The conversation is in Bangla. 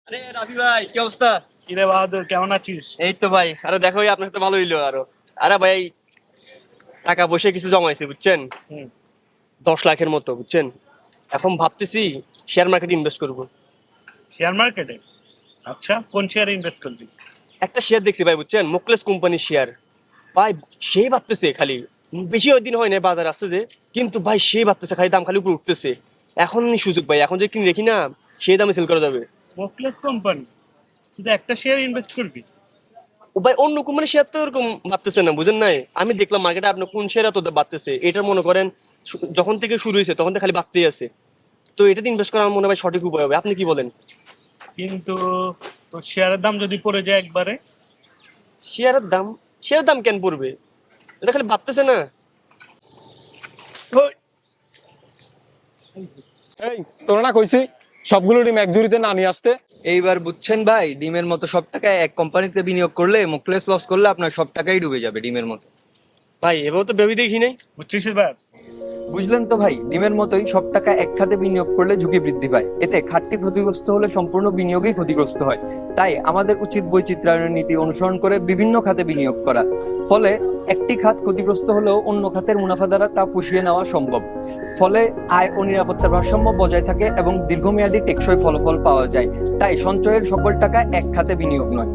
আরে রাফি ভাই, কি অবস্থা? কিরে বাহাদুর, কেমন আছিস? এই তো ভাই, আরে দেখো আপনার সাথে ভালো হইলো আরো। আরে ভাই, টাকা পয়সা কিছু জমাইছে বুঝছেন, হুম। 10 লাখের মতো বুঝছেন। এখন ভাবতেছি শেয়ার মার্কেটে ইনভেস্ট করব। শেয়ার মার্কেটে? আচ্ছা, কোন শেয়ারে ইনভেস্ট করবি? একটা শেয়ার দেখছি ভাই বুঝছেন, মোকলেস কোম্পানির শেয়ার। ভাই সেই বাড়তেছে খালি, বেশি ওই দিন হয় না বাজার আসছে যে, কিন্তু ভাই সেই বাড়তেছে খালি, দাম খালি উপরে উঠতেছে। এখন সুযোগ ভাই, এখন যে কিনে রেখি না, সেই দামে সেল করা যাবে। মোকলেস কোম্পানি? শুধু একটা শেয়ার ইনভেস্ট করবি? ও ভাই, অন্য কোম্পানির শেয়ার তো এরকম বাড়তেছে না বুঝেন নাই। আমি দেখলাম মার্কেটে আপনার কোন শেয়ার এত বাড়তেছে, এটা মনে করেন যখন থেকে শুরু হয়েছে তখন থেকে খালি বাড়তেই আছে। তো এটাতে ইনভেস্ট করা আমার মনে হয় সঠিক উপায় হবে, আপনি কি বলেন? কিন্তু তোর শেয়ারের দাম যদি পড়ে যায় একবারে? শেয়ারের দাম, শেয়ারের দাম কেন পড়বে? এটা খালি বাড়তেছে না। ওই, এই তোরা না কইছি সবগুলো ডিম এক ঝুড়িতে না নিয়ে আসতে। এইবার বুঝছেন ভাই, ডিমের মতো সব টাকা এক কোম্পানিতে বিনিয়োগ করলে মুকলেস লস করলে আপনার সব টাকাই ডুবে যাবে ডিমের মতো। ভাই এভাবে তো ভেবে দেখি নাই। বুঝছিস এবার? বুঝলেন তো ভাই, ডিমের মতোই সব টাকা এক খাতে বিনিয়োগ করলে ঝুঁকি বৃদ্ধি পায়, এতে খাতটি ক্ষতিগ্রস্ত হলে সম্পূর্ণ বিনিয়োগই ক্ষতিগ্রস্ত হয়। তাই আমাদের উচিত বৈচিত্র্যায়নের নীতি অনুসরণ করে বিভিন্ন খাতে বিনিয়োগ করা। ফলে একটি খাত ক্ষতিগ্রস্ত হলেও অন্য খাতের মুনাফা দ্বারা তা পুষিয়ে নেওয়া সম্ভব। ফলে আয় ও নিরাপত্তার ভারসাম্য বজায় থাকে এবং দীর্ঘমেয়াদী টেকসই ফলাফল পাওয়া যায়। তাই সঞ্চয়ের সকল টাকা এক খাতে বিনিয়োগ নয়।